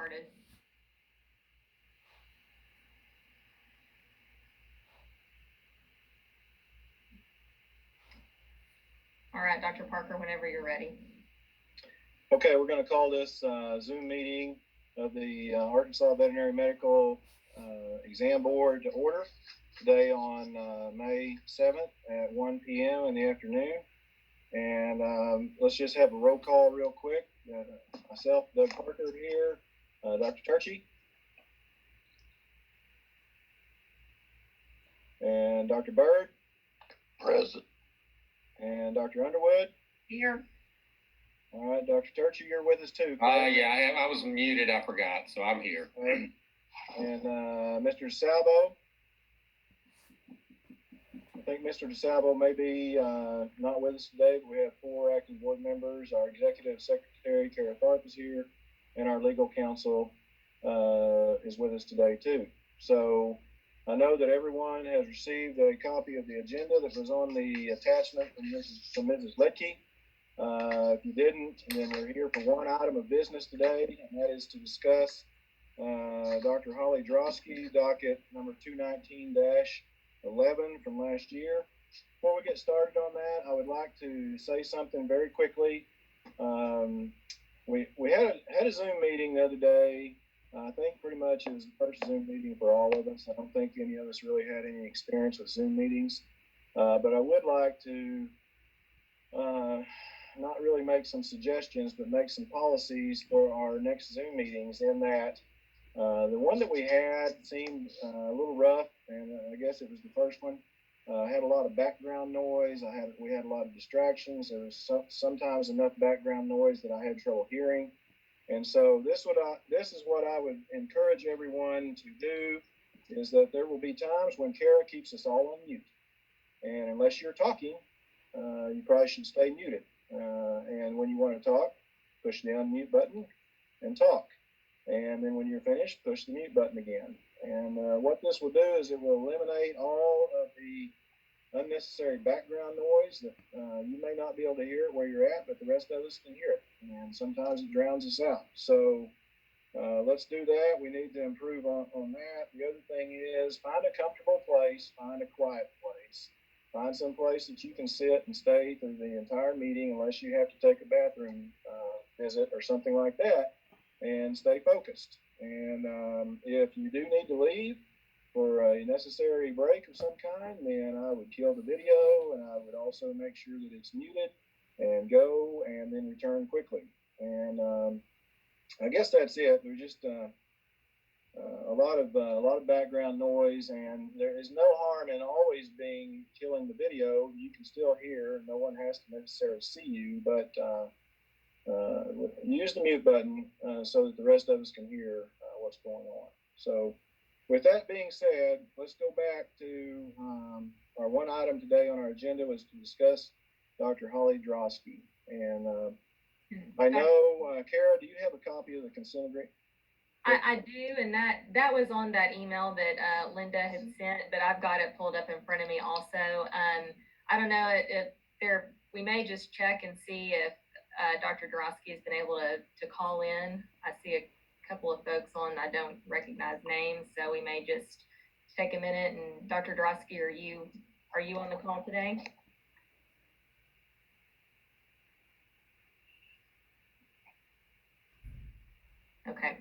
started. All right, Dr. Parker, whenever you're ready. Okay, we're going to call this Zoom meeting of the Arkansas Veterinary Medical Exam Board to order today on May 7th at 1 p.m. in the afternoon. And let's just have a roll call real quick. Myself, Doug Parker here, Dr. Turchie, and Dr. Bird. Present. And Dr. Underwood. Here. All right, Dr. Turchie, you're with us too. Yeah, I was muted. I forgot, so I'm here. Right. And Mr. DeSalvo. I think Mr. DeSalvo may be not with us today, but we have 4 active board members. Our executive secretary, Kara Tharp, is here, and our legal counsel is with us today too. So I know that everyone has received a copy of the agenda that was on the attachment from Mrs. Ledke. If you didn't, then we're here for one item of business today, and that is to discuss Dr. Holly Drosky, docket number 219-11 from last year. Before we get started on that, I would like to say something very quickly. We had a Zoom meeting the other day. I think pretty much it was the first Zoom meeting for all of us. I don't think any of us really had any experience with Zoom meetings, but I would like to not really make some suggestions, but make some policies for our next Zoom meetings, in that the one that we had seemed a little rough, and I guess it was the first one. Had a lot of background noise. We had a lot of distractions. There was sometimes enough background noise that I had trouble hearing. And so this is what I would encourage everyone to do, is that there will be times when Kara keeps us all on mute. And unless you're talking, you probably should stay muted. And when you want to talk, push the unmute button and talk. And then when you're finished, push the mute button again. And what this will do is it will eliminate all of the unnecessary background noise that you may not be able to hear it where you're at, but the rest of us can hear it. And sometimes it drowns us out. So let's do that. We need to improve on that. The other thing is, find a comfortable place, find a quiet place. Find some place that you can sit and stay through the entire meeting, unless you have to take a bathroom visit or something like that, and stay focused. And if you do need to leave for a necessary break of some kind, then I would kill the video, and I would also make sure that it's muted, and go, and then return quickly. And I guess that's it. There's just a lot of background noise, and there is no harm in always killing the video. You can still hear. No one has to necessarily see you, but use the mute button so that the rest of us can hear what's going on. So with that being said, let's go back to our one item today on our agenda was to discuss Dr. Holly Drosky. And I know, Kara, do you have a copy of the consent agreement? I do, and that was on that email that Linda had sent, but I've got it pulled up in front of me also. I don't know if we may just check and see if Dr. Drosky has been able to call in. I see a couple of folks on, I don't recognize names, so we may just take a minute. And Dr. Drosky, are you on the call today? Okay,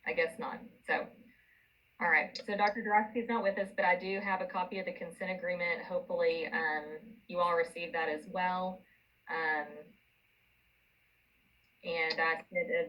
I guess not. So, all right. So Dr. Drosky is not with us, but I do have a copy of the consent agreement. Hopefully, you all received that as well. And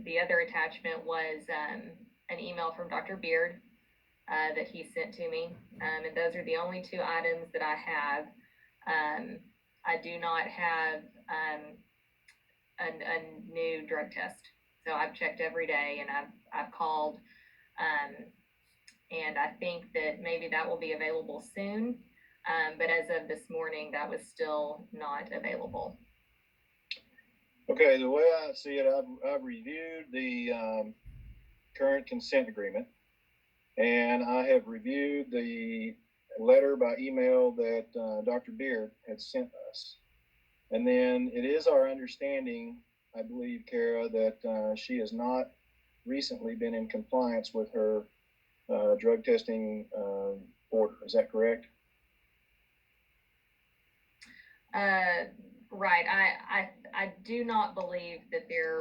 the other attachment was an email from Dr. Beard that he sent to me. And those are the only 2 items that I have. I do not have a new drug test. So I've checked every day, and I've called, and I think that maybe that will be available soon. But as of this morning, that was still not available. Okay, the way I see it, I've reviewed the current consent agreement, and I have reviewed the letter by email that Dr. Beard had sent us. And then it is our understanding, I believe, Kara, that she has not recently been in compliance with her drug testing order. Is that correct? Right. I do not believe that there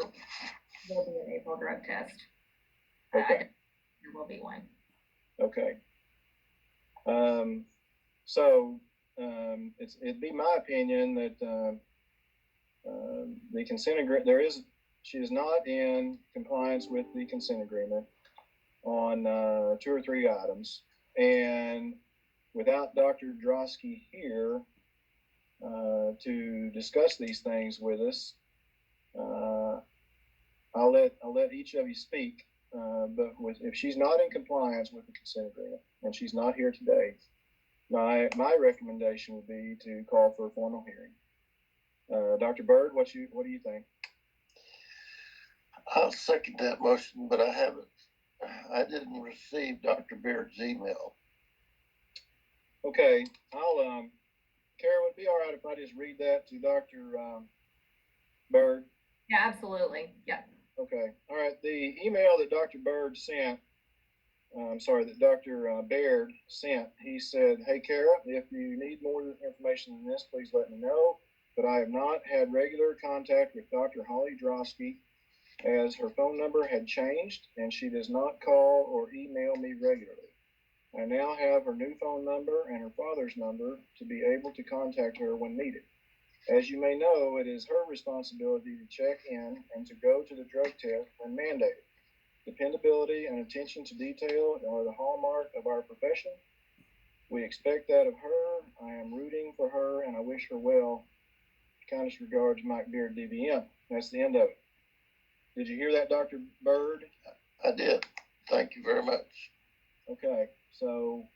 will be an April drug test. Okay. There will be one. Okay. It'd be my opinion that the consent agreement, she is not in compliance with the consent agreement on 2 or 3 items. And without Dr. Drosky here to discuss these things with us, I'll let each of you speak. But if she's not in compliance with the consent agreement and she's not here today, my recommendation would be to call for a formal hearing. Dr. Bird, what do you think? I'll second that motion, but I didn't receive Dr. Beard's email. Okay, Kara, would it be all right if I just read that to Dr. Bird? Yeah, absolutely. Yeah. Okay, all right. The email that Dr. Bird sent, that Dr. Baird sent, he said, "Hey, Kara, if you need more information than this, please let me know. But I have not had regular contact with Dr. Holly Drosky as her phone number had changed and she does not call or email me regularly. I now have her new phone number and her father's number to be able to contact her when needed. As you may know, it is her responsibility to check in and to go to the drug test when mandated. Dependability and attention to detail are the hallmark of our profession. We expect that of her. I am rooting for her and I wish her well. Kindest regards, Mike Beard, DVM." That's the end of it. Did you hear that, Dr. Bird? I did. Thank you very much. Okay, so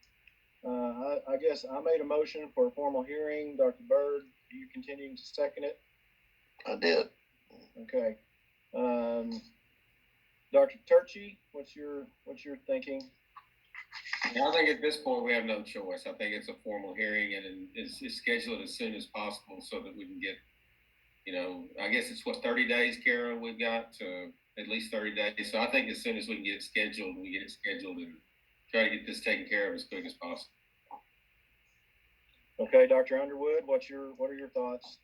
I guess I made a motion for a formal hearing. Dr. Bird, are you continuing to second it? I did. Okay. Dr. Turchi, what's your thinking? I think at this point we have no choice. I think it's a formal hearing and it's scheduled as soon as possible so that we can get, I guess it's 30 days, Kara, we've got to at least 30 days. So I think as soon as we can get it scheduled, we get it scheduled and try to get this taken care of as quick as possible. Okay, Dr. Underwood, what are your thoughts?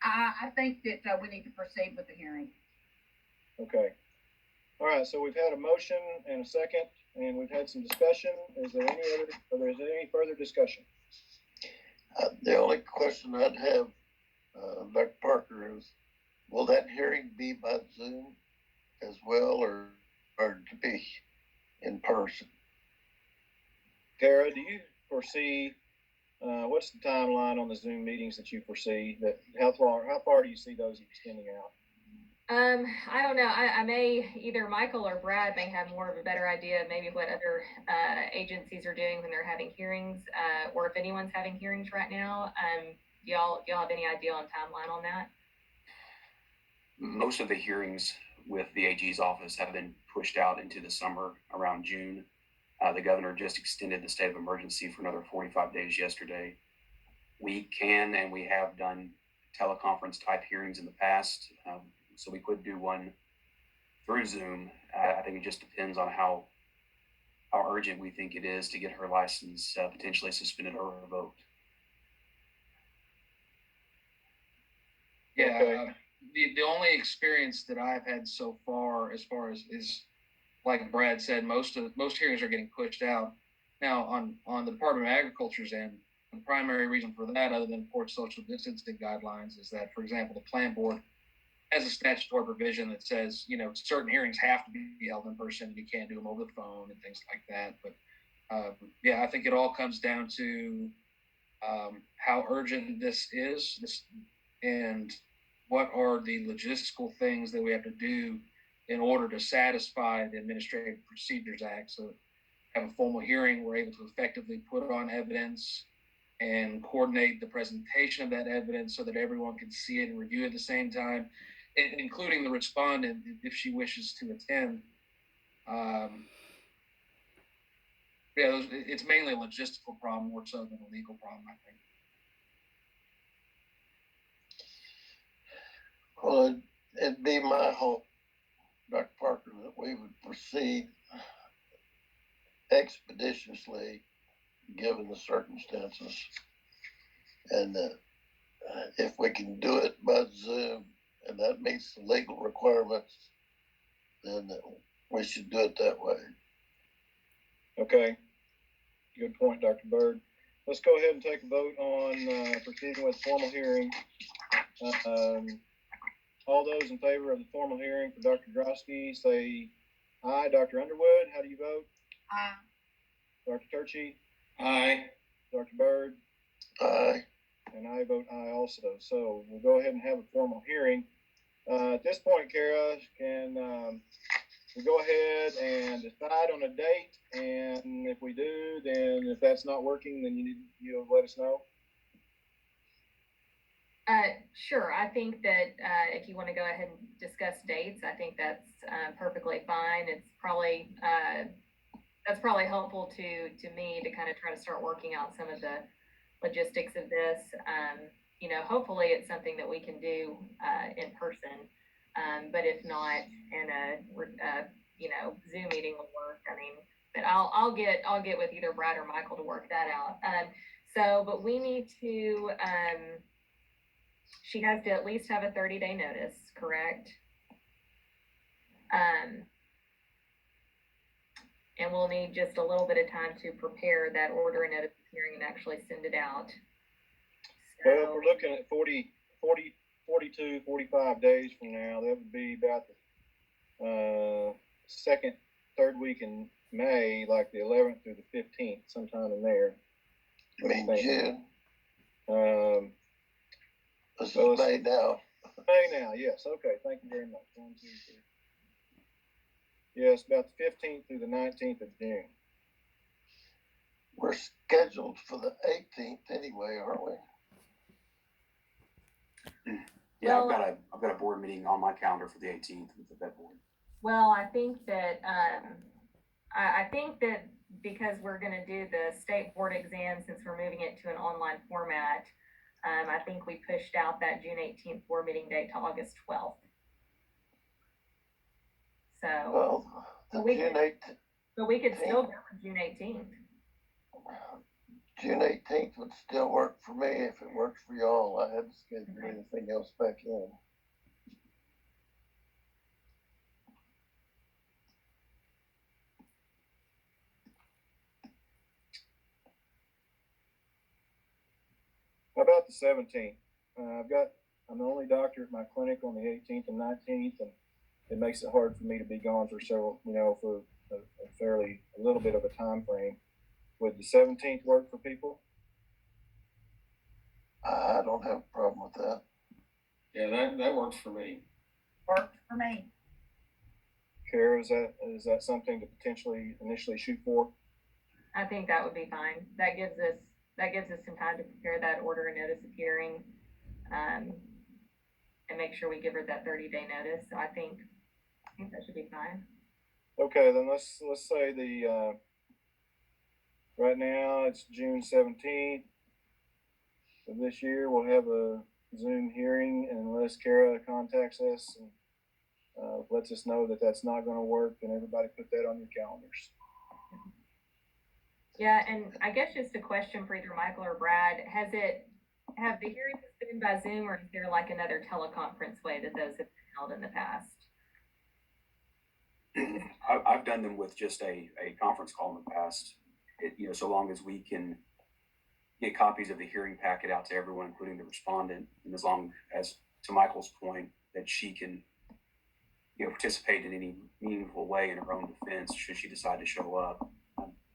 I think that we need to proceed with the hearing. Okay. All right, so we've had a motion and a second, and we've had some discussion. Is there any further discussion? The only question I'd have, Dr. Parker, is will that hearing be by Zoom as well or to be in person? Kara, do you foresee, what's the timeline on the Zoom meetings that you foresee? How far do you see those extending out? I don't know. I may, either Michael or Brad may have more of a better idea of maybe what other agencies are doing when they're having hearings, or if anyone's having hearings right now. Y'all have any idea on timeline on that? Most of the hearings with the AG's office have been pushed out into the summer around June. The governor just extended the state of emergency for another 45 days yesterday. We can and we have done teleconference type hearings in the past. So we could do one through Zoom. I think it just depends on how urgent we think it is to get her license potentially suspended or revoked. Yeah, Okay. The only experience that I've had so far, as far as is, like Brad said, most hearings are getting pushed out. Now, on the Department of Agriculture's end, the primary reason for that, other than port social distancing guidelines, is that, for example, the plant board has a statutory provision that says, certain hearings have to be held in person. You can't do them over the phone and things like that. But yeah, I think it all comes down to how urgent this is, and what are the logistical things that we have to do in order to satisfy the Administrative Procedures Act. So have a formal hearing, we're able to effectively put on evidence and coordinate the presentation of that evidence so that everyone can see it and review it at the same time, including the respondent if she wishes to attend. It's mainly a logistical problem more so than a legal problem, I think. Well, it'd be my hope, Dr. Parker, that we would proceed expeditiously given the circumstances. And if we can do it by Zoom and that meets the legal requirements, then we should do it that way. Okay, good point, Dr. Bird. Let's go ahead and take a vote on proceeding with formal hearing. All those in favor of the formal hearing for Dr. Drosky, say aye. Dr. Underwood, how do you vote? Dr. Turchi, Aye. Dr. Bird, Aye. and I vote aye also. So we'll go ahead and have a formal hearing. At this point, Kara, can we go ahead and decide on a date? And if we do, then if that's not working, then you'll let us know. Sure. I think that if you want to go ahead and discuss dates, I think that's perfectly fine. It's probably that's probably helpful to me to kind of try to start working out some of the logistics of this. Hopefully it's something that we can do in person. But if not, in a Zoom meeting will work. I mean, but I'll get with either Brad or Michael to work that out. But we need to. She has to at least have a 30-day notice, correct? And we'll need just a little bit of time to prepare that order and notice of hearing and actually send it out. Well, we're looking at 42, 45 days from now. That would be about the third week in May, like the 11th through the 15th, sometime in there. You mean June? This well, is May now. May now, yes. Okay, thank you very much. 1, 2, 3. Yes, about the 15th through the 19th of June. We're scheduled for the 18th anyway, aren't we? Yeah, Well, I've got a board meeting on my calendar for the 18th with the vet board. Well, I think that because we're going to do the state board exam, since we're moving it to an online format, I think we pushed out that June 18th board meeting date to August 12th. So, Well, the June 18th. So we could still go for June 18th. June 18th would still work for me if it works for y'all. I hadn't scheduled anything else back in. How about the 17th? I'm the only doctor at my clinic on the 18th and 19th, and it makes it hard for me to be gone for for a little bit of a time frame. Would the 17th work for people? I don't have a problem with that. Yeah, that works for me. Works for me. Kara, is that something to potentially initially shoot for? I think that would be fine. That gives us some time to prepare that order and notice of hearing, and make sure we give her that 30-day notice. So I think that should be fine. Okay, then let's say right now it's June 17th of this year. We'll have a Zoom hearing, and unless Kara contacts us and lets us know that that's not going to work, then everybody put that on your calendars. Yeah, and I guess just a question for either Michael or Brad: have the hearings been by Zoom, or is there like another teleconference way that those have been held in the past? I've done them with just a conference call in the past. So long as we can get copies of the hearing packet out to everyone, including the respondent, and as long as, to Michael's point, that she can, participate in any meaningful way in her own defense should she decide to show up.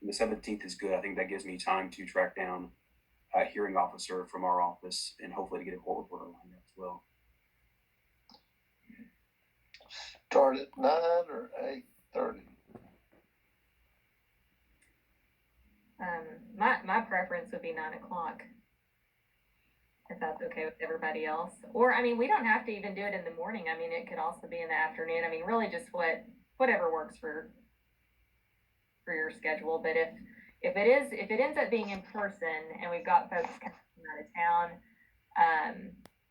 The 17th is good. I think that gives me time to track down a hearing officer from our office and hopefully to get a court reporter lined up as well. Start at 9 or 8:30. My preference would be 9 o'clock, if that's okay with everybody else. Or, I mean, we don't have to even do it in the morning. I mean, it could also be in the afternoon. I mean, really just whatever works for your schedule. But if it ends up being in person and we've got folks coming out of town,